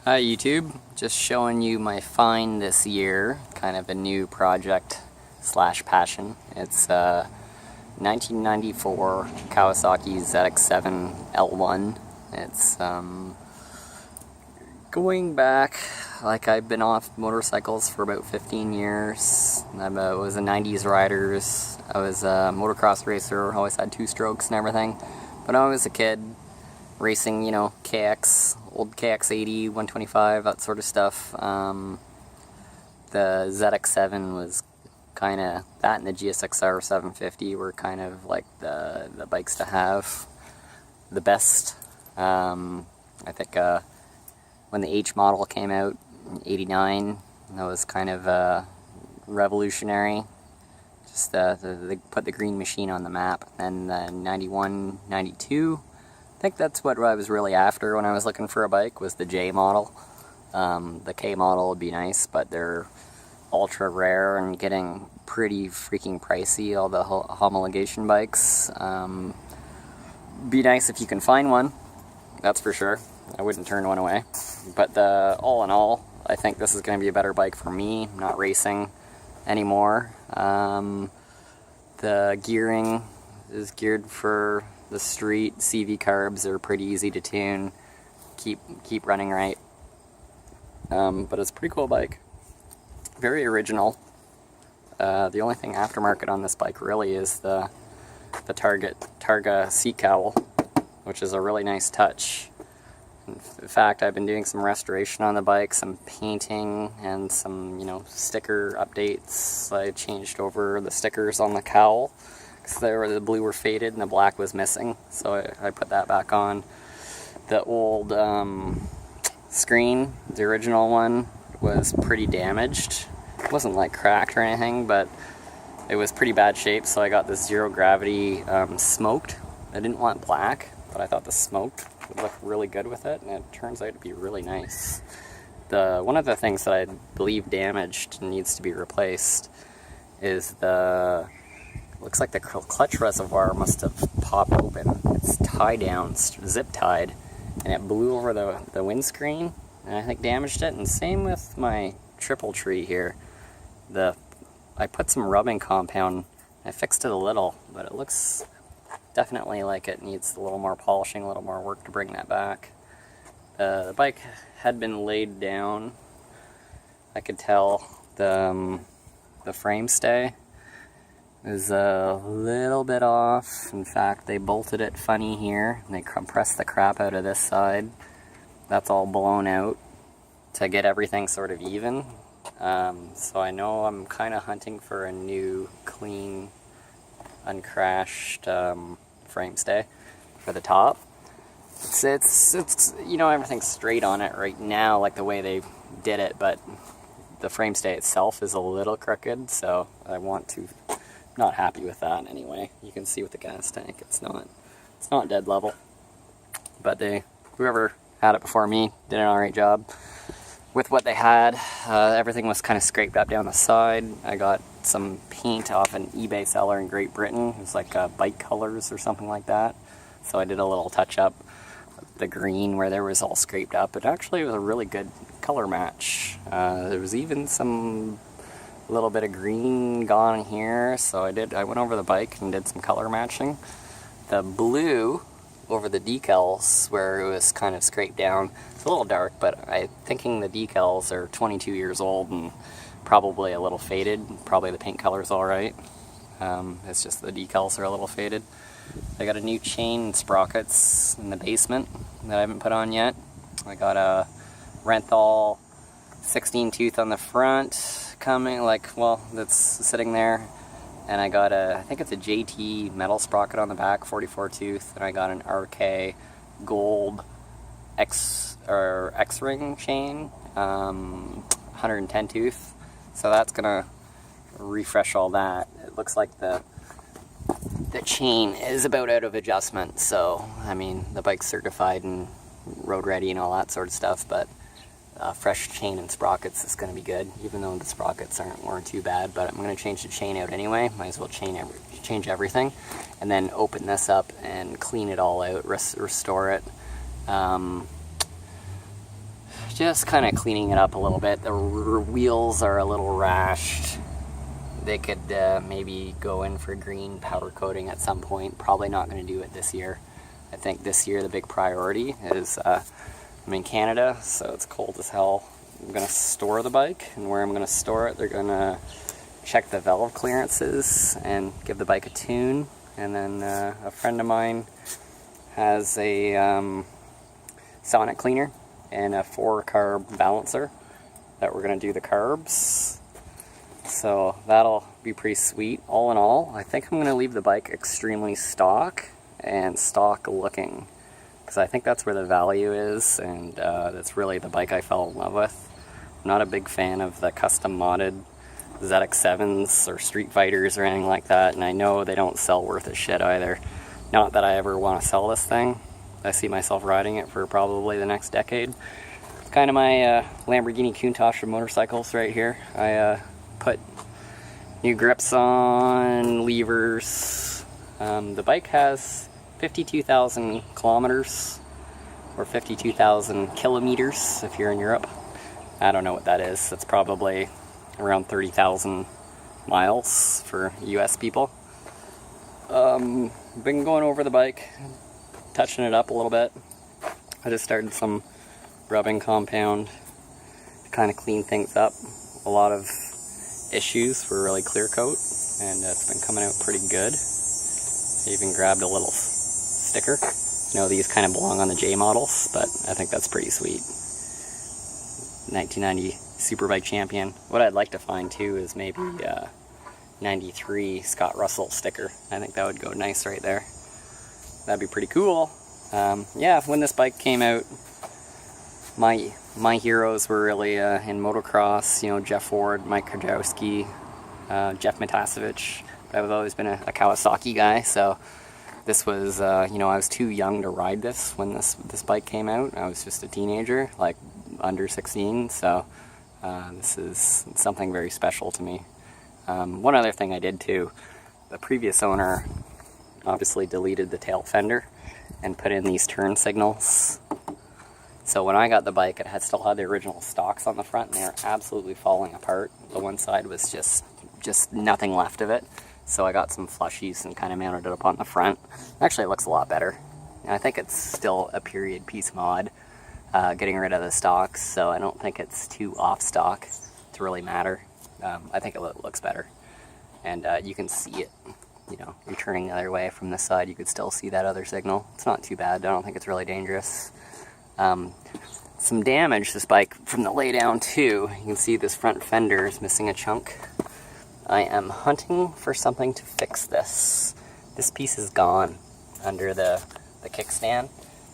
Hi YouTube, just showing you my find this year, kind of a new project slash passion. It's a 1994 Kawasaki ZX-7 L1. It's going back, like I've been off motorcycles for about 15 years. I was a 90s rider, I was a motocross racer, always had two strokes and everything. But when I was a kid, racing, you know, KX, old KX80, 125, that sort of stuff. The ZX-7 was kind of, that and the GSXR 750 were kind of like the bikes to have. The best. I think when the H model came out in 89, that was kind of revolutionary. Just they put the green machine on the map. And then 91, 92, I think that's what I was really after when I was looking for a bike, was the J model. The K model would be nice, but they're ultra rare and getting pretty freaking pricey, all the homologation bikes. Be nice if you can find one, that's for sure. I wouldn't turn one away. But all in all, I think this is going to be a better bike for me. I'm not racing anymore. The gearing is geared for the street. CV carbs are pretty easy to tune, keep running right. But it's a pretty cool bike, very original. The only thing aftermarket on this bike really is the Targa seat cowl, which is a really nice touch. In fact, I've been doing some restoration on the bike, some painting, and some, you know, sticker updates. I changed over the stickers on the cowl, because the blue were faded and the black was missing, so I put that back on. The old screen, the original one, was pretty damaged. It wasn't like cracked or anything, but it was pretty bad shape, so I got this zero gravity smoked. I didn't want black, but I thought the smoked would look really good with it, and it turns out to be really nice. One of the things that I believe damaged and needs to be replaced is looks like the clutch reservoir must have popped open. It's tied down, zip tied, and it blew over the windscreen, and I think damaged it. And same with my triple tree here. I put some rubbing compound, I fixed it a little, but it looks definitely like it needs a little more polishing, a little more work to bring that back. The bike had been laid down. I could tell the frame stay is a little bit off. In fact, they bolted it funny here. They compressed the crap out of this side. That's all blown out to get everything sort of even. So I know I'm kind of hunting for a new, clean, uncrashed frame stay for the top. It's you know, everything's straight on it right now, like the way they did it, but the frame stay itself is a little crooked, so not happy with that anyway. You can see with the gas tank, it's not dead level. But whoever had it before me did an alright job with what they had. Everything was kind of scraped up down the side. I got some paint off an eBay seller in Great Britain. It was like bike colors or something like that. So I did a little touch up. The green where there was all scraped up, it actually was a really good color match. There was even some little bit of green gone here, so I went over the bike and did some color matching. The blue over the decals where it was kind of scraped down, it's a little dark, but I'm thinking the decals are 22 years old and probably a little faded. Probably the paint color's alright. It's just the decals are a little faded. I got a new chain and sprockets in the basement that I haven't put on yet. I got a Renthal 16 tooth on the front coming, that's sitting there. And I got I think it's a JT metal sprocket on the back, 44 tooth. And I got an RK gold X-ring chain, 110 tooth. So that's gonna refresh all that. It looks like the chain is about out of adjustment, so I mean the bike's certified and road ready and all that sort of stuff, but fresh chain and sprockets is going to be good, even though the sprockets weren't too bad. But I'm going to change the chain out anyway. Might as well change everything, and then open this up and clean it all out, restore it. just kind of cleaning it up a little bit. The wheels are a little rashed. They could maybe go in for green powder coating at some point. Probably not going to do it this year. I think this year the big priority is I'm in Canada, so it's cold as hell. I'm going to store the bike, and where I'm going to store it, they're going to check the valve clearances and give the bike a tune. And then a friend of mine has a sonic cleaner and a 4-carb balancer that we're going to do the carbs. So that'll be pretty sweet. All in all, I think I'm going to leave the bike extremely stock and stock looking, because I think that's where the value is, and that's really the bike I fell in love with. I'm not a big fan of the custom modded ZX-7s or Street Fighters or anything like that, and I know they don't sell worth a shit either. Not that I ever want to sell this thing. I see myself riding it for probably the next decade. It's kind of my Lamborghini Countach of motorcycles right here. I put new grips on, levers. The bike has 52,000 kilometers, or 52,000 kilometers if you're in Europe. I don't know what that is. It's probably around 30,000 miles for US people. Been going over the bike, touching it up a little bit. I just started some rubbing compound to kind of clean things up. A lot of issues for really clear coat, and it's been coming out pretty good. I even grabbed a little sticker. I know these kind of belong on the J models, but I think that's pretty sweet. 1990 Superbike Champion. What I'd like to find too is maybe 93 Scott Russell sticker. I think that would go nice right there. That'd be pretty cool. Yeah, when this bike came out, my heroes were really in motocross, you know, Jeff Ford, Mike Krajewski, Jeff Matasevich. I've always been a Kawasaki guy, so this was, you know, I was too young to ride this when this bike came out. I was just a teenager, like under 16, so this is something very special to me. One other thing I did too, the previous owner obviously deleted the tail fender and put in these turn signals. So when I got the bike, it still had the original stocks on the front, and they were absolutely falling apart. The one side was just nothing left of it. So I got some flushies and kind of mounted it up on the front. Actually, it looks a lot better. I think it's still a period piece mod, getting rid of the stocks, so I don't think it's too off stock to really matter. I think it looks better. And you can see it, you know, you're turning the other way from this side, you could still see that other signal. It's not too bad. I don't think it's really dangerous. Some damage, this bike, from the lay down too. You can see this front fender is missing a chunk. I am hunting for something to fix this. This piece is gone under the kickstand.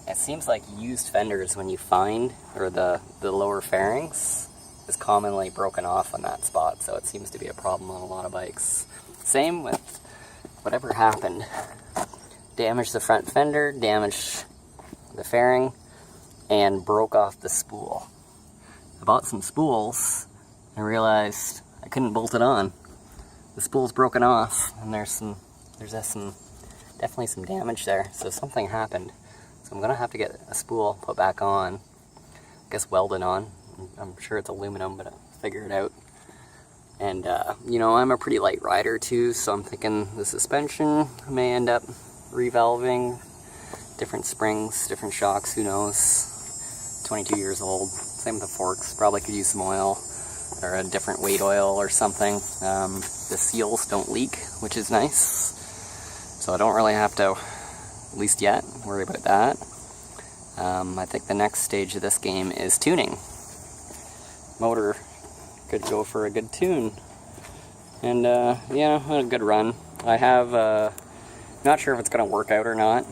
It seems like used fenders, when you find, or the lower fairings, is commonly broken off on that spot, so it seems to be a problem on a lot of bikes. Same with whatever happened. Damaged the front fender, damaged the fairing, and broke off the spool. I bought some spools and realized I couldn't bolt it on. The spool's broken off, and there's definitely some damage there, so something happened. So I'm gonna have to get a spool put back on, I guess welded on. I'm sure it's aluminum, but I'll figure it out. And you know, I'm a pretty light rider too, so I'm thinking the suspension may end up revalving, different springs, different shocks, who knows. 22 years old. Same with the forks, probably could use some oil or a different weight oil or something. The seals don't leak, which is nice, so I don't really have to, at least yet, worry about that. I think the next stage of this game is tuning. Motor could go for a good tune, and yeah, a good run. I have not sure if it's going to work out or not.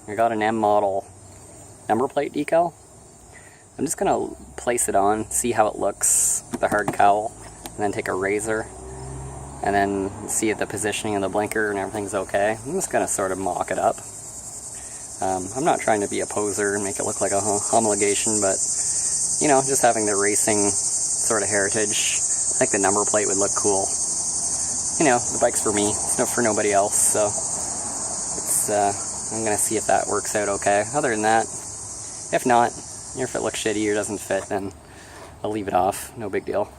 I got an M model number plate decal. I'm just going to place it on, see how it looks with the hard cowl, and then take a razor and then see if the positioning of the blinker and everything's okay. I'm just going to sort of mock it up. I'm not trying to be a poser and make it look like a homologation, but you know, just having the racing sort of heritage, I think the number plate would look cool. You know, the bike's for me, it's not for nobody else, so it's, I'm going to see if that works out okay. Other than that, if not, if it looks shitty, shitty or doesn't fit, then I'll leave it off. No big deal.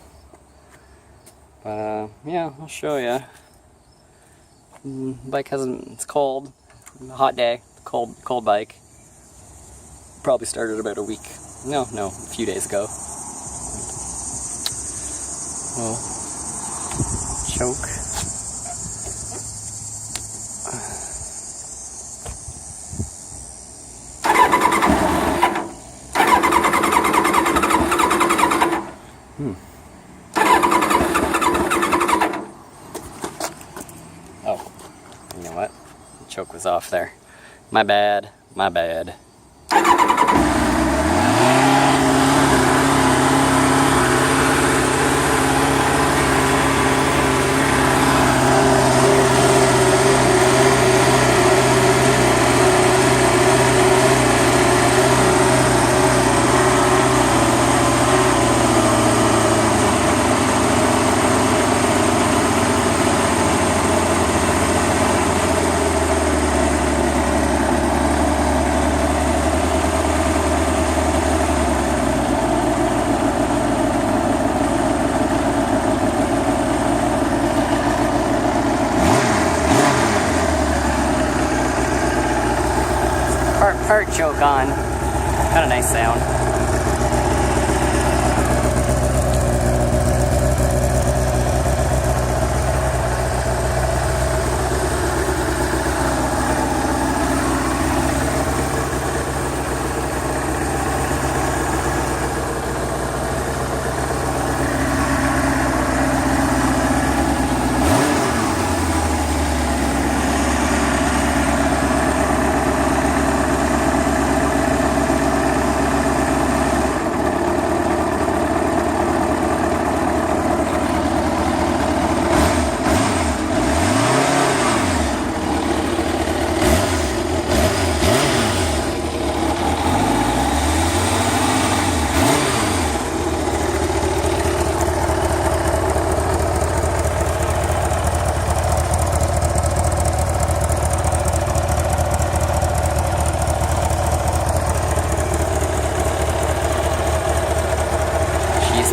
Yeah, I'll show you. Bike hasn't, it's cold, hot day, cold bike. Probably started about a few days ago. Well, choke. Oh, you know what? The choke was off there. My bad, my bad. Part choke on. Got a nice sound.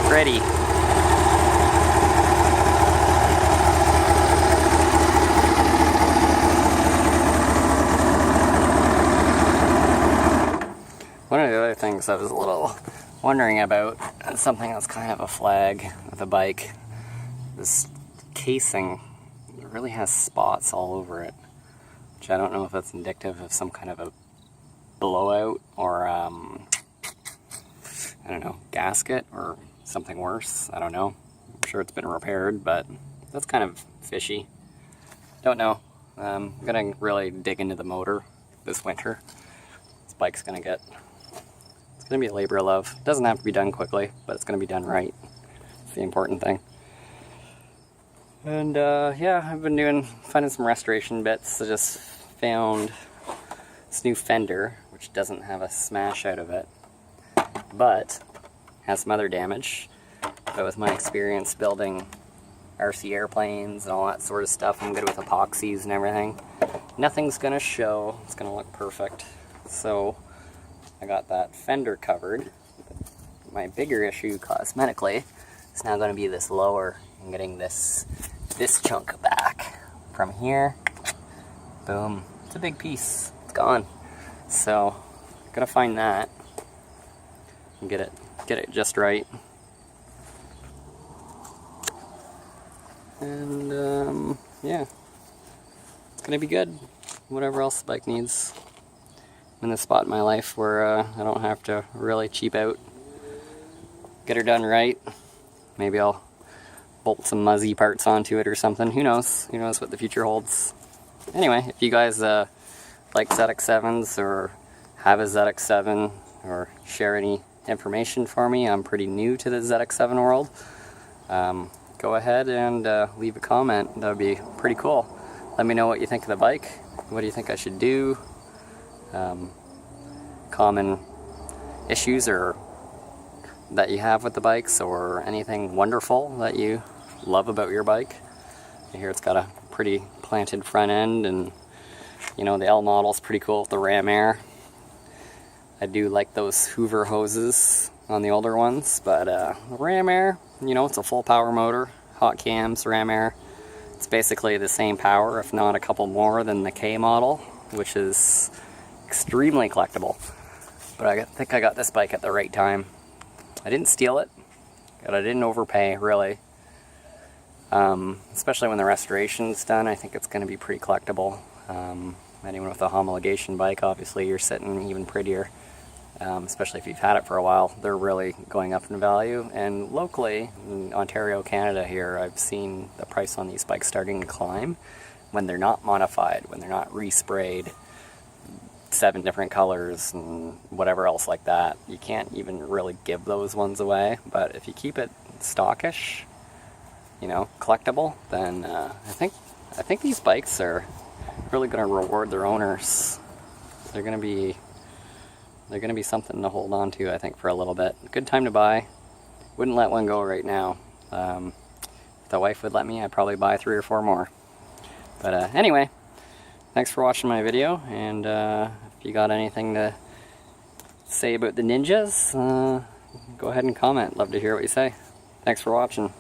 Pretty. One of the other things I was a little wondering about, something that's kind of a flag with the bike, this casing really has spots all over it, which I don't know if that's indicative of some kind of a blowout or I don't know, gasket or something worse. I don't know. I'm sure it's been repaired, but that's kind of fishy. Don't know. I'm gonna really dig into the motor this winter. This bike's gonna be a labor of love. It doesn't have to be done quickly, but it's gonna be done right. It's the important thing. And yeah, I've been finding some restoration bits. I just found this new fender, which doesn't have a smash out of it, but has some other damage. But with my experience building RC airplanes and all that sort of stuff, I'm good with epoxies and everything. Nothing's gonna show. It's gonna look perfect. So I got that fender covered. My bigger issue cosmetically is now gonna be this lower and getting this chunk back. From here, boom, it's a big piece. It's gone. So gotta find that and get it just right. And yeah, it's gonna be good. Whatever else the bike needs. I'm in the spot in my life where I don't have to really cheap out. Get her done right. Maybe I'll bolt some muzzy parts onto it or something. Who knows? Who knows what the future holds. Anyway, if you guys like ZX-7s or have a ZX-7 or share any information for me, I'm pretty new to the ZX-7 world. Go ahead and leave a comment. That would be pretty cool. Let me know what you think of the bike. What do you think I should do? Common issues or that you have with the bikes, or anything wonderful that you love about your bike. I hear it's got a pretty planted front end, and you know, the L model's pretty cool with the ram air. I do like those Hoover hoses on the older ones, but Ram Air, you know, it's a full power motor, hot cams, Ram Air. It's basically the same power, if not a couple more than the K model, which is extremely collectible. But I think I got this bike at the right time. I didn't steal it, but I didn't overpay, really. Especially when the restoration's done, I think it's going to be pretty collectible. Anyone with a homologation bike, obviously, you're sitting even prettier. Especially if you've had it for a while, they're really going up in value. And locally, in Ontario, Canada here, I've seen the price on these bikes starting to climb when they're not modified, when they're not resprayed, 7 different colors and whatever else like that. You can't even really give those ones away, but if you keep it stockish, you know, collectible, then I think these bikes are really going to reward their owners. They're going to be something to hold on to, I think, for a little bit. Good time to buy. Wouldn't let one go right now. If the wife would let me, I'd probably buy 3 or 4 more. But anyway, thanks for watching my video, and if you got anything to say about the Ninjas, go ahead and comment. Love to hear what you say. Thanks for watching.